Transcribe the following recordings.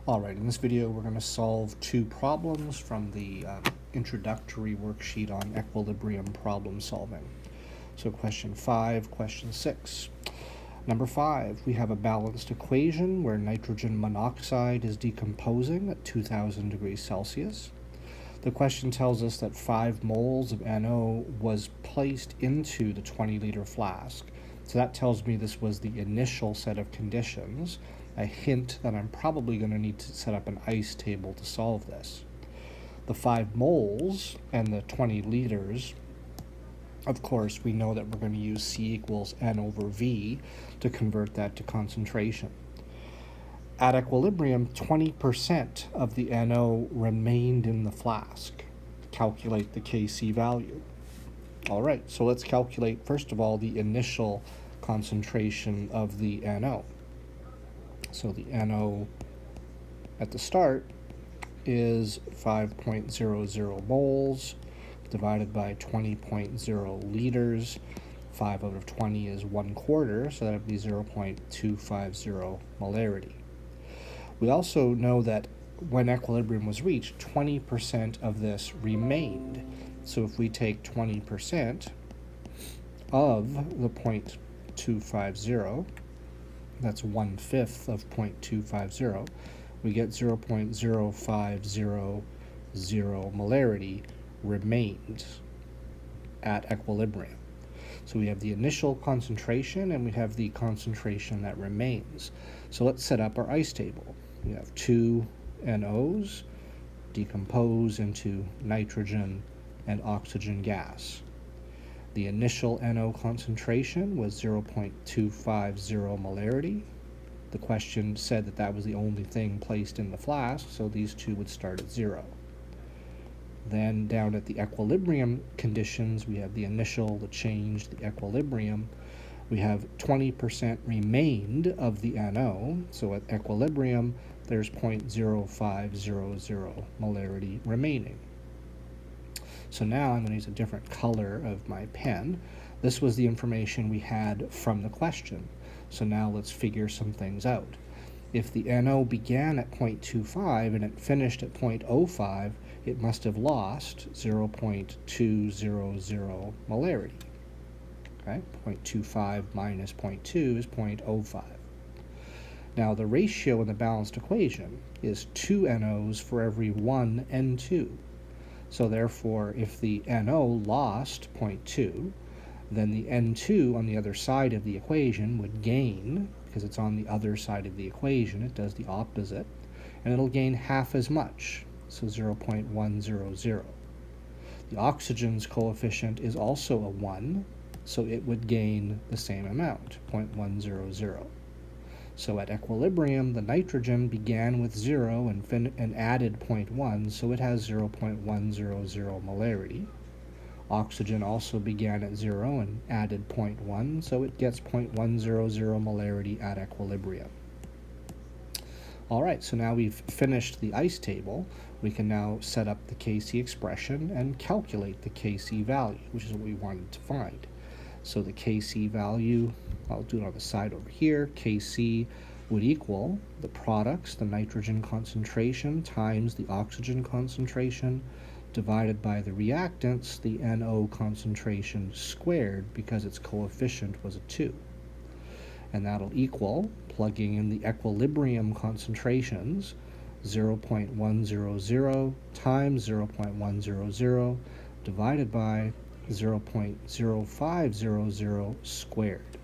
Alright, in this video we're going to solve two problems from the introductory worksheet on equilibrium problem solving. So question 5, question 6. Number 5, we have a balanced equation where nitrogen monoxide is decomposing at 2000 degrees Celsius. The question tells us that 5 moles of NO was placed into the 20-liter flask. So that tells me this was the initial set of conditions, a hint that I'm probably going to need to set up an ice table to solve this. The 5 moles and the 20 liters, of course, we know that we're going to use C equals N over V to convert that to concentration. At equilibrium, 20% of the NO remained in the flask. Calculate the Kc value. All right, so let's calculate, first of all, the initial concentration of the NO. So the NO at the start is 5.00 moles divided by 20.0 liters. 5 out of 20 is 1/4, so that would be 0.250 molarity. We also know that when equilibrium was reached, 20% of this remained. So if we take 20% of the 0.250, that's 1/5 of 0.250, we get 0.0500 molarity remained at equilibrium. So we have the initial concentration and we have the concentration that remains. So let's set up our ice table. We have 2 NOs decompose into nitrogen and oxygen gas. The initial NO concentration was 0.250 molarity. The question said that that was the only thing placed in the flask, so these two would start at 0. Then down at the equilibrium conditions, we have the initial, the change, the equilibrium. We have 20% remained of the NO, so at equilibrium, there's 0.0500 molarity remaining. So now I'm going to use a different color of my pen. This was the information we had from the question. So now let's figure some things out. If the NO began at 0.25 and it finished at 0.05, it must have lost 0.200 molarity. Okay, 0.25 minus 0.2 is 0.05. Now the ratio in the balanced equation is 2 NOs for every 1 N2. So therefore, if the NO lost 0.2, then the N2 on the other side of the equation would gain, because it's on the other side of the equation, it does the opposite, and it'll gain half as much, so 0.100. The oxygen's coefficient is also a 1, so it would gain the same amount, 0.100. So at equilibrium, the nitrogen began with 0 and added 0.1, so it has 0.100 molarity. Oxygen also began at 0 and added 0.1, so it gets 0.100 molarity at equilibrium. All right, so now we've finished the ice table. We can now set up the Kc expression and calculate the Kc value, which is what we wanted to find. So the Kc value, I'll do it on the side over here, Kc would equal the products, the nitrogen concentration times the oxygen concentration, divided by the reactants, the NO concentration squared, because its coefficient was a 2. And that'll equal, plugging in the equilibrium concentrations, 0.100 times 0.100 divided by 0.0500 squared.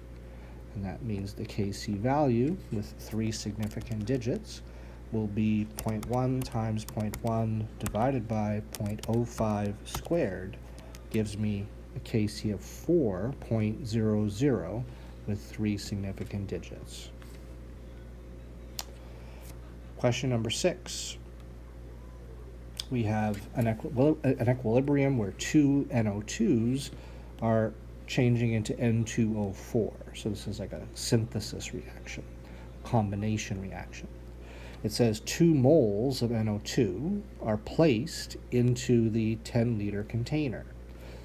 And that means the Kc value with 3 significant digits will be 0.1 times 0.1 divided by 0.05 squared, gives me a Kc of 4.00 with 3 significant digits. Question number 6. We have an equilibrium where 2 NO2s are changing into N2O4. So this is like a synthesis reaction, combination reaction. It says 2 moles of NO2 are placed into the 10-liter container.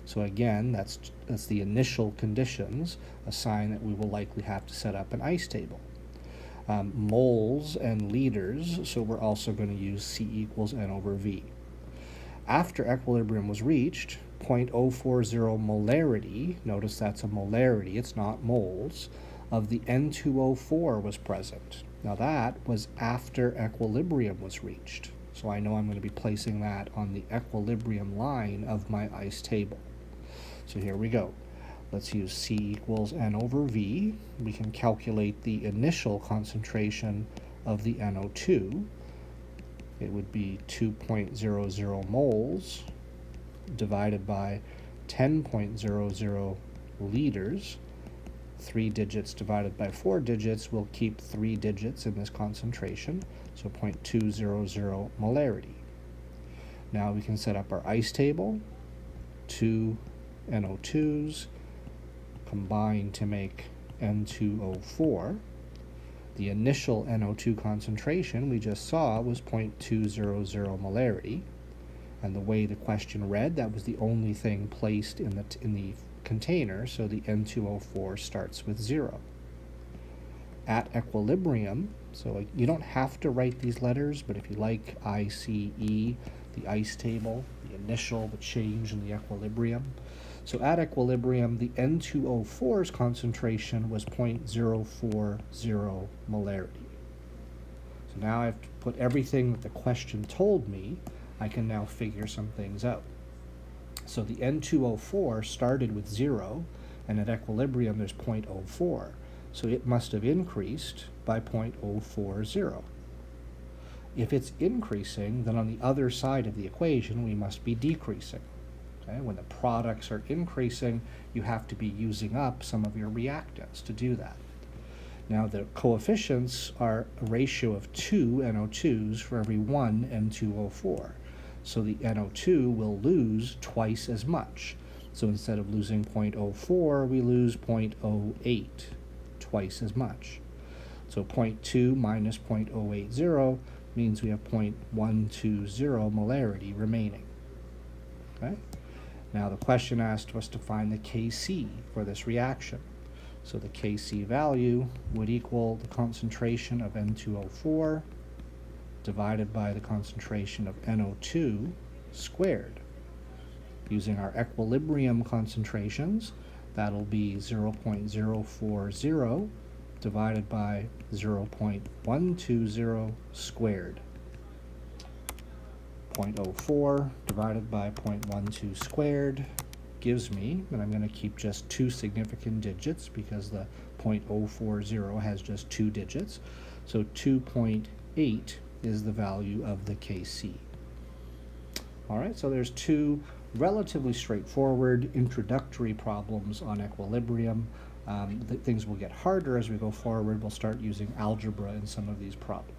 So again, that's the initial conditions, a sign that we will likely have to set up an ice table. moles and liters, so we're also going to use C equals N over V. After equilibrium was reached, 0.040 molarity, notice that's a molarity, it's not moles, of the N2O4 was present. Now that was after equilibrium was reached. So I know I'm going to be placing that on the equilibrium line of my ice table. So here we go. Let's use C equals N over V. We can calculate the initial concentration of the NO2. It would be 2.00 moles divided by 10.00 liters. 3 digits divided by 4 digits will keep 3 digits in this concentration, so 0.200 molarity. Now we can set up our ice table. 2 NO2s combine to make N2O4. The initial NO2 concentration we just saw was 0.200 molarity, and the way the question read, that was the only thing placed in the container, so the N2O4 starts with 0. At equilibrium, so you don't have to write these letters, but if you like ICE, the ice table, the initial, the change in the equilibrium. So at equilibrium, the N2O4's concentration was 0.040 molarity. So now I've put everything that the question told me. I can now figure some things out. So the N2O4 started with 0, and at equilibrium there's 0.04. So it must have increased by 0.040. If it's increasing, then on the other side of the equation we must be decreasing. Okay? When the products are increasing, you have to be using up some of your reactants to do that. Now the coefficients are a ratio of 2 NO2s for every 1 N2O4. So the NO2 will lose twice as much. So instead of losing 0.04, we lose 0.08, twice as much. So 0.2 minus 0.080 means we have 0.120 molarity remaining. Okay? Now the question asked us to find the Kc for this reaction. So the Kc value would equal the concentration of N2O4 divided by the concentration of NO2 squared. Using our equilibrium concentrations, that'll be 0.040 divided by 0.120 squared. 0.04 divided by 0.12 squared gives me, and I'm going to keep just 2 significant digits because the 0.040 has just 2 digits, so 2.8 is the value of the Kc. Alright, so there's 2 relatively straightforward introductory problems on equilibrium. Things will get harder as we go forward. We'll start using algebra in some of these problems.